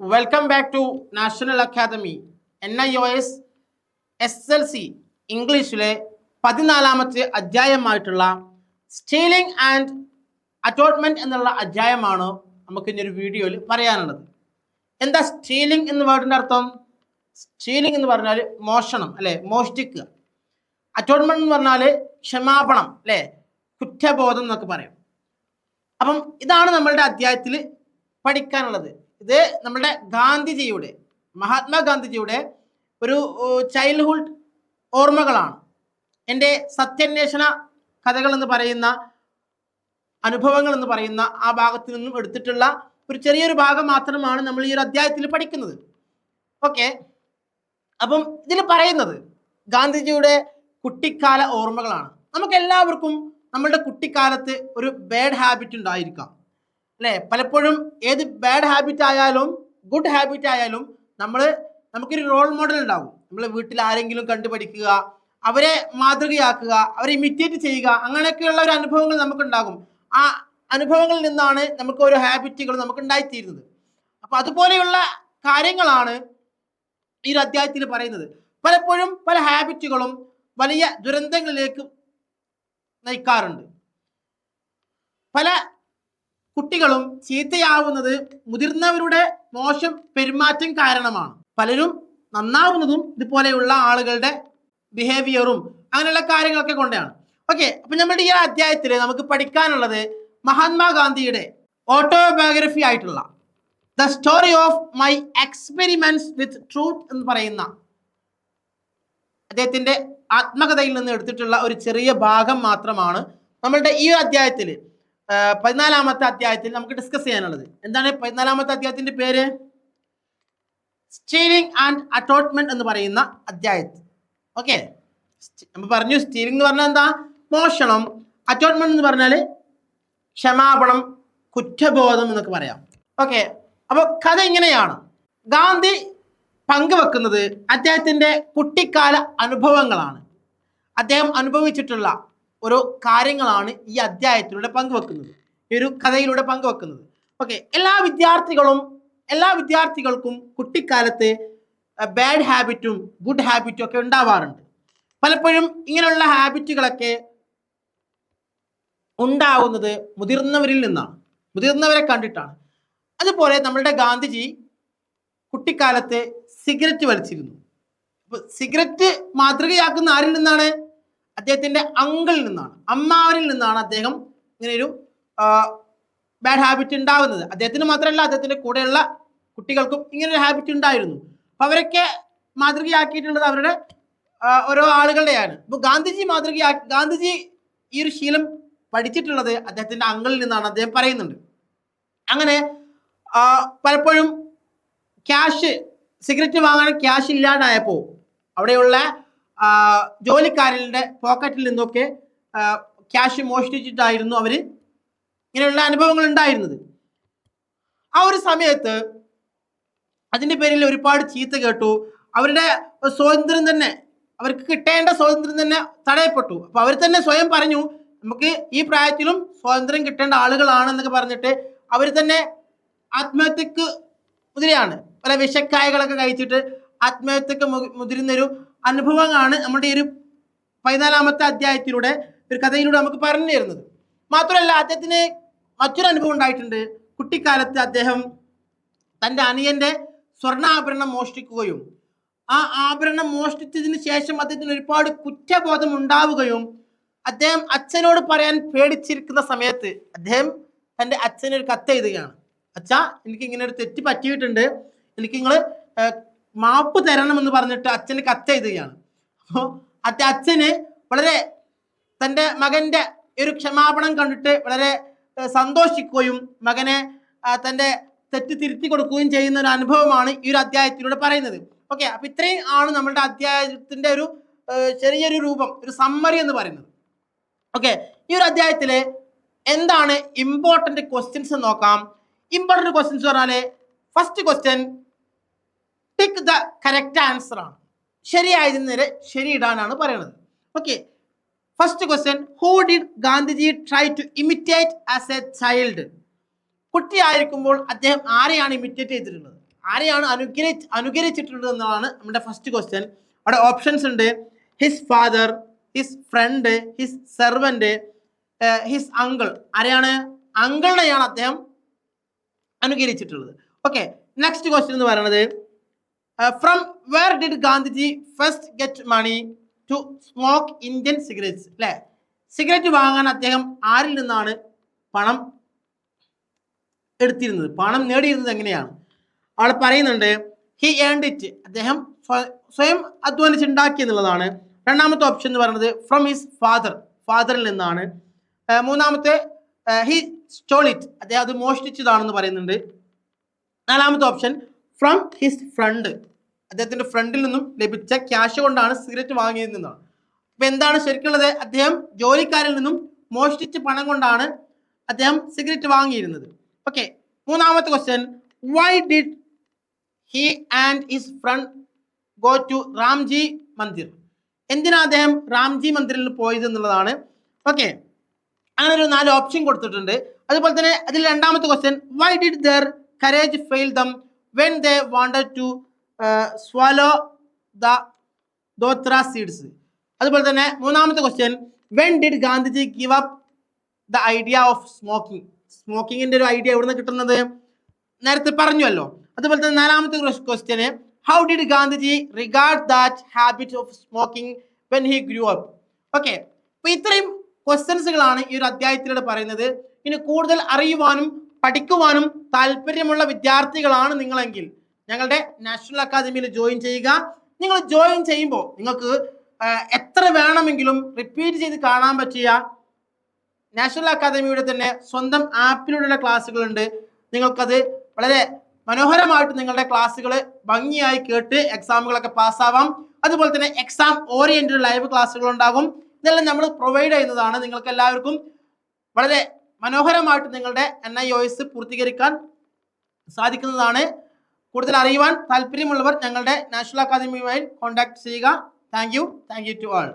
Welcome back to national academy NIOS SLC ഇംഗ്ലീഷിലെ 14ാമത്തെ അധ്യായമായിട്ടുള്ള സ്റ്റീലിംഗ് ആൻഡ് അറ്റോൺമെൻറ്റ് എന്നുള്ള അധ്യായമാണ് നമുക്ക് ഇനി ഒരു വീഡിയോയിൽ പറയാനുള്ളത്. എന്താ സ്റ്റീലിംഗ് എന്ന വേർഡിൻ്റെ അർത്ഥം? സ്റ്റീലിംഗ് എന്ന് പറഞ്ഞാൽ മോഷണം അല്ലേ, മോഷ്ടിക്കുക. അറ്റോൺമെൻറ്റ് എന്ന് പറഞ്ഞാൽ ക്ഷമാപണം അല്ലേ, കുറ്റബോധം എന്നൊക്കെ പറയും. അപ്പം ഇതാണ് നമ്മളുടെ അധ്യായത്തിൽ പഠിക്കാനുള്ളത്. ഇത് നമ്മുടെ ഗാന്ധിജിയുടെ, മഹാത്മാഗാന്ധിജിയുടെ ഒരു ചൈൽഡ്ഹുഡ് ഓർമ്മകളാണ്. എൻ്റെ സത്യാന്വേഷണ കഥകൾ എന്ന് പറയുന്ന, അനുഭവങ്ങൾ എന്ന് പറയുന്ന ആ ഭാഗത്തു നിന്നും എടുത്തിട്ടുള്ള ഒരു ചെറിയൊരു ഭാഗം മാത്രമാണ് നമ്മൾ ഈ ഒരു അധ്യായത്തിൽ പഠിക്കുന്നത്. ഓക്കെ, അപ്പം ഇതിൽ പറയുന്നത് ഗാന്ധിജിയുടെ കുട്ടിക്കാല ഓർമ്മകളാണ്. നമുക്ക് എല്ലാവർക്കും നമ്മളുടെ കുട്ടിക്കാലത്ത് ഒരു ബാഡ് ഹാബിറ്റ് ഉണ്ടായിരിക്കാം അല്ലേ. പലപ്പോഴും ഏത് ബാഡ് ഹാബിറ്റ് ആയാലും ഗുഡ് ഹാബിറ്റ് ആയാലും നമുക്കൊരു റോൾ മോഡൽ ഉണ്ടാകും. നമ്മൾ വീട്ടിൽ ആരെങ്കിലും കണ്ടു പഠിക്കുക, അവരെ മാതൃകയാക്കുക, അവരെ ഇമിറ്റേറ്റ് ചെയ്യുക, അങ്ങനെയൊക്കെയുള്ള ഒരു അനുഭവങ്ങൾ നമുക്കുണ്ടാകും. ആ അനുഭവങ്ങളിൽ നിന്നാണ് നമുക്ക് ഓരോ ഹാബിറ്റുകൾ നമുക്ക് ഉണ്ടായിത്തീരുന്നത്. അപ്പോൾ അതുപോലെയുള്ള കാര്യങ്ങളാണ് ഈ ഒരു അധ്യായത്തിൽ പറയുന്നത്. പലപ്പോഴും പല ഹാബിറ്റുകളും വലിയ ദുരന്തങ്ങളിലേക്ക് നയിക്കാറുണ്ട്. പല കുട്ടികളും ചീത്തയാവുന്നത് മുതിർന്നവരുടെ മോശം പെരുമാറ്റം കാരണമാണ്. പലരും നന്നാവുന്നതും ഇതുപോലെയുള്ള ആളുകളുടെ ബിഹേവിയറും അങ്ങനെയുള്ള കാര്യങ്ങളൊക്കെ കൊണ്ടാണ്. ഓക്കെ, അപ്പം നമ്മുടെ ഈ അധ്യായത്തിൽ നമുക്ക് പഠിക്കാനുള്ളത് മഹാത്മാഗാന്ധിയുടെ ഓട്ടോബയോഗ്രഫി ആയിട്ടുള്ള the story of my experiments with truth എന്ന് പറയുന്ന അദ്ദേഹത്തിൻ്റെ ആത്മകഥയിൽ നിന്ന് എടുത്തിട്ടുള്ള ഒരു ചെറിയ ഭാഗം മാത്രമാണ് നമ്മളുടെ ഈ അധ്യായത്തിൽ, 14ാമത്തെ അധ്യായത്തിൽ നമുക്ക് ഡിസ്കസ് ചെയ്യാനുള്ളത്. എന്താണ് 14ാമത്തെ അധ്യായത്തിന്റെ പേര്? സ്റ്റീലിംഗ് ആൻഡ് അറ്റോൺമെന്റ് എന്ന് പറയുന്ന അധ്യായത്തിൽ. ഓക്കെ, നമ്മൾ പറഞ്ഞു സ്റ്റീലിംഗ് എന്ന് പറഞ്ഞാൽ എന്താ? മോഷണം. അറ്റോൺമെന്റ് എന്ന് പറഞ്ഞാൽ ക്ഷമാപണം, കുറ്റബോധം എന്നൊക്കെ പറയാം. ഓക്കെ, അപ്പോൾ കഥ ഇങ്ങനെയാണ്. ഗാന്ധി പങ്കുവെക്കുന്നത് അദ്ദേഹത്തിൻ്റെ കുട്ടിക്കാല അനുഭവങ്ങളാണ്. അദ്ദേഹം അനുഭവിച്ചിട്ടുള്ള ഓരോ കാര്യങ്ങളാണ് ഈ അധ്യായത്തിലൂടെ പങ്കുവെക്കുന്നത്, ഈ ഒരു കഥയിലൂടെ പങ്കുവെക്കുന്നത്. ഓക്കെ, എല്ലാ വിദ്യാർത്ഥികൾക്കും കുട്ടിക്കാലത്ത് ബാഡ് ഹാബിറ്റും ഗുഡ് ഹാബിറ്റും ഒക്കെ ഉണ്ടാവാറുണ്ട്. പലപ്പോഴും ഇങ്ങനെയുള്ള ഹാബിറ്റുകളൊക്കെ ഉണ്ടാവുന്നത് മുതിർന്നവരിൽ നിന്നാണ്, മുതിർന്നവരെ കണ്ടിട്ടാണ്. അതുപോലെ നമ്മളുടെ ഗാന്ധിജി കുട്ടിക്കാലത്ത് സിഗരറ്റ് വലിച്ചിരുന്നു. അപ്പോൾ സിഗരറ്റ് മാതൃകയാക്കുന്ന ആരിൽ നിന്നാണ്? അദ്ദേഹത്തിൻ്റെ അങ്കിളിൽ നിന്നാണ്, അമ്മാവനിൽ നിന്നാണ് അദ്ദേഹം ഇങ്ങനെയൊരു ബാഡ് ഹാബിറ്റ് ഉണ്ടാകുന്നത്. അദ്ദേഹത്തിന് മാത്രമല്ല, അദ്ദേഹത്തിൻ്റെ കൂടെയുള്ള കുട്ടികൾക്കും ഇങ്ങനൊരു ഹാബിറ്റ് ഉണ്ടായിരുന്നു. അപ്പോൾ അവരൊക്കെ മാതൃകയാക്കിയിട്ടുള്ളത് അവരുടെ ഓരോ ആളുകളുടെയാണ്. അപ്പോൾ ഗാന്ധിജി ഈ ഒരു ശീലം പഠിച്ചിട്ടുള്ളത് അദ്ദേഹത്തിൻ്റെ അങ്കിളിൽ നിന്നാണ് അദ്ദേഹം പറയുന്നുണ്ട്. അങ്ങനെ പലപ്പോഴും സിഗരറ്റ് വാങ്ങാൻ ക്യാഷ് ഇല്ലാണ്ടായപ്പോൾ അവിടെയുള്ള ജോലിക്കാരുടെ പോക്കറ്റിൽ നിന്നൊക്കെ ക്യാഷ് മോഷ്ടിച്ചിട്ടായിരുന്നു അവർ ഇങ്ങനെയുള്ള അനുഭവങ്ങൾ ഉണ്ടായിരുന്നത്. ആ ഒരു സമയത്ത് അതിൻ്റെ പേരിൽ ഒരുപാട് ചീത്ത കേട്ടു. അവരുടെ സ്വാതന്ത്ര്യം തന്നെ, അവർക്ക് കിട്ടേണ്ട സ്വാതന്ത്ര്യം തന്നെ തടയപ്പെട്ടു. അപ്പോൾ അവർ തന്നെ സ്വയം പറഞ്ഞു, നമുക്ക് ഈ പ്രായത്തിലും സ്വാതന്ത്ര്യം കിട്ടേണ്ട ആളുകളാണെന്നൊക്കെ പറഞ്ഞിട്ട് അവർ തന്നെ ആത്മഹത്യക്ക് മുതിരെയാണ്. പല വിഷക്കായകളൊക്കെ കഴിച്ചിട്ട് ആത്മഹത്യക്ക് മുതിരുന്നൊരു അനുഭവമാണ് നമ്മുടെ ഈ ഒരു 14ാമത്തെ അധ്യായത്തിലൂടെ, ഒരു കഥയിലൂടെ നമുക്ക് പറഞ്ഞു തരുന്നത്. മാത്രമല്ല, അദ്ദേഹത്തിന് മറ്റൊരു അനുഭവം ഉണ്ടായിട്ടുണ്ട്. കുട്ടിക്കാലത്ത് അദ്ദേഹം തൻ്റെ അനിയൻ്റെ സ്വർണ്ണാഭരണം മോഷ്ടിക്കുകയും ആ ആഭരണം മോഷ്ടിച്ചതിന് ശേഷം അദ്ദേഹത്തിന് ഒരുപാട് കുറ്റബോധം ഉണ്ടാവുകയും അദ്ദേഹം അച്ഛനോട് പറയാൻ പേടിച്ചിരിക്കുന്ന സമയത്ത് അദ്ദേഹം തൻ്റെ അച്ഛനൊരു കത്ത് എഴുതുകയാണ്. അച്ഛാ, എനിക്ക് ഇങ്ങനെ ഒരു തെറ്റ് പറ്റിയിട്ടുണ്ട്, എനിക്ക് നിങ്ങൾ മാപ്പ് തരണമെന്ന് പറഞ്ഞിട്ട് അച്ഛന് കത്ത് എഴുതുകയാണ്. അപ്പോൾ അച്ഛന് വളരെ തൻ്റെ മകൻ്റെ ഒരു ക്ഷമാപണം കണ്ടിട്ട് വളരെ സന്തോഷിക്കുകയും മകനെ തൻ്റെ തെറ്റ് തിരുത്തി കൊടുക്കുകയും ചെയ്യുന്ന ഒരു അനുഭവമാണ് ഈ ഒരു അധ്യായത്തിലൂടെ പറയുന്നത്. ഓക്കെ, അപ്പം ഇത്രയും ആണ് നമ്മളുടെ അധ്യായത്തിൻ്റെ ഒരു ചെറിയൊരു രൂപം, ഒരു സമ്മറി എന്ന് പറയുന്നത്. ഓക്കെ, ഈ ഒരു അധ്യായത്തിൽ എന്താണ് ഇമ്പോർട്ടൻ്റ് ക്വസ്റ്റ്യൻസ് നോക്കാം. ഇമ്പോർട്ടൻ്റ് ക്വസ്റ്റ്യൻസ് പറഞ്ഞാൽ first question tick the correct answer ആണ്. ശരിയായതിന് നേരെ ശരിയിടാനാണ് പറയുന്നത്. Okay, first question, who did Gandhiji try to imitate as a child? കുട്ടിയായിരിക്കുമ്പോൾ അദ്ദേഹം ആരെയാണ് ഇമിറ്റേറ്റ് ചെയ്തിട്ടുള്ളത്? ആരെയാണ് അനുകരിച്ചിട്ടുള്ളത് എന്നതാണ് നമ്മുടെ ഫസ്റ്റ് ക്വസ്റ്റ്യൻ. അവിടെ ഓപ്ഷൻസ് ഉണ്ട്. His father, his friend, his servant, his uncle. ആരെയാണ്? അങ്കിളിനെയാണ് അദ്ദേഹം അനുകരിച്ചിട്ടുള്ളത്. ഓക്കെ, നെക്സ്റ്റ് ക്വസ്റ്റ്യൻ എന്ന് പറയുന്നത് from where did Gandhiji first get money to smoke Indian cigarettes? അല്ലേ, സിഗരറ്റ് വാങ്ങാൻ അദ്ദേഹം ആരിൽ നിന്നാണ് പണം എടുത്തിരുന്നത്, പണം നേടിയിരുന്നത് എങ്ങനെയാണ്? അവിടെ പറയുന്നുണ്ട് ഹി ഏൺഡ് ഇറ്റ്, അദ്ദേഹം സ്വയം അധ്വാനിച്ചുണ്ടാക്കി എന്നുള്ളതാണ്. രണ്ടാമത്തെ ഓപ്ഷൻ എന്ന് പറയുന്നത് ഫ്രം ഹിസ് ഫാദറിൽ നിന്നാണ്. മൂന്നാമത്തെ ഹി സ്റ്റോൾ ഇറ്റ്, അദ്ദേഹം അത് മോഷ്ടിച്ചതാണെന്ന് പറയുന്നുണ്ട്. നാലാമത്തെ ഓപ്ഷൻ ഫ്രം ഹിസ് ഫ്രണ്ട്, അദ്ദേഹത്തിന്റെ ഫ്രണ്ടിൽ നിന്നും ലഭിച്ച ക്യാഷ് കൊണ്ടാണ് സിഗരറ്റ് വാങ്ങിയതെന്നാണ്. അപ്പൊ എന്താണ് ശരിക്കുള്ളത്? അദ്ദേഹം ജോലിക്കാരിൽ നിന്നും മോഷ്ടിച്ച പണം കൊണ്ടാണ് അദ്ദേഹം സിഗരറ്റ് വാങ്ങിയിരുന്നത്. ഓക്കെ, മൂന്നാമത്തെ question why did he and his friend go to Ramji Mandir? എന്തിനാ അദ്ദേഹം റാംജി മന്ദിറിൽ പോയത് എന്നുള്ളതാണ്. ഓക്കെ, അങ്ങനെ ഒരു 4 ഓപ്ഷൻ കൊടുത്തിട്ടുണ്ട്. അതുപോലെ തന്നെ അതിൽ രണ്ടാമത്തെ question why did their courage fail them when they wanted to swallow the dotra seeds. അതുപോലെ തന്നെ മൂന്നാമത്തെ question when did Gandhiji give up the idea of smoking? സ്മോക്കിങ്ങിന്റെ ഒരു ഐഡിയ എവിടെ നിന്ന് കിട്ടുന്നത്? നേരത്തെ പറഞ്ഞുവല്ലോ. അതുപോലെ തന്നെ നാലാമത്തെ question how did Gandhiji regard that habit of smoking when he grew up? Okay, അപ്പൊ ഇത്രയും ക്വസ്റ്റ്യൻസുകളാണ് ഈ ഒരു അധ്യായത്തിലൂടെ പറയുന്നത്. ഇനി കൂടുതൽ അറിയുവാനും പഠിക്കുവാനും താല്പര്യമുള്ള വിദ്യാർത്ഥികളാണ് നിങ്ങളെങ്കിൽ ഞങ്ങളുടെ നാഷണൽ അക്കാദമിയിൽ ജോയിൻ ചെയ്യുക. നിങ്ങൾ ജോയിൻ ചെയ്യുമ്പോൾ നിങ്ങൾക്ക് എത്ര വേണമെങ്കിലും റിപ്പീറ്റ് ചെയ്ത് കാണാൻ പറ്റിയ നാഷണൽ അക്കാദമിയുടെ തന്നെ സ്വന്തം ആപ്പിലൂടെയുള്ള ക്ലാസ്സുകളുണ്ട്. നിങ്ങൾക്കത് വളരെ മനോഹരമായിട്ട് നിങ്ങളുടെ ക്ലാസ്സുകൾ ഭംഗിയായി കേട്ട് എക്സാമുകളൊക്കെ പാസ്സാവാം. അതുപോലെ തന്നെ എക്സാം ഓറിയന്റഡ് ലൈവ് ക്ലാസ്സുകൾ ഉണ്ടാകും. ഇതെല്ലാം നമ്മൾ പ്രൊവൈഡ് ചെയ്യുന്നതാണ്. നിങ്ങൾക്ക് എല്ലാവർക്കും വളരെ മനോഹരമായിട്ട് നിങ്ങളുടെ NIOS പൂർത്തീകരിക്കാൻ സാധിക്കുന്നതാണ്. കൂടുതൽ അറിയുവാൻ താല്പര്യമുള്ളവർ ഞങ്ങളുടെ നാഷണൽ അക്കാദമിയുമായി കോൺടാക്ട് ചെയ്യുക. Thank you to all.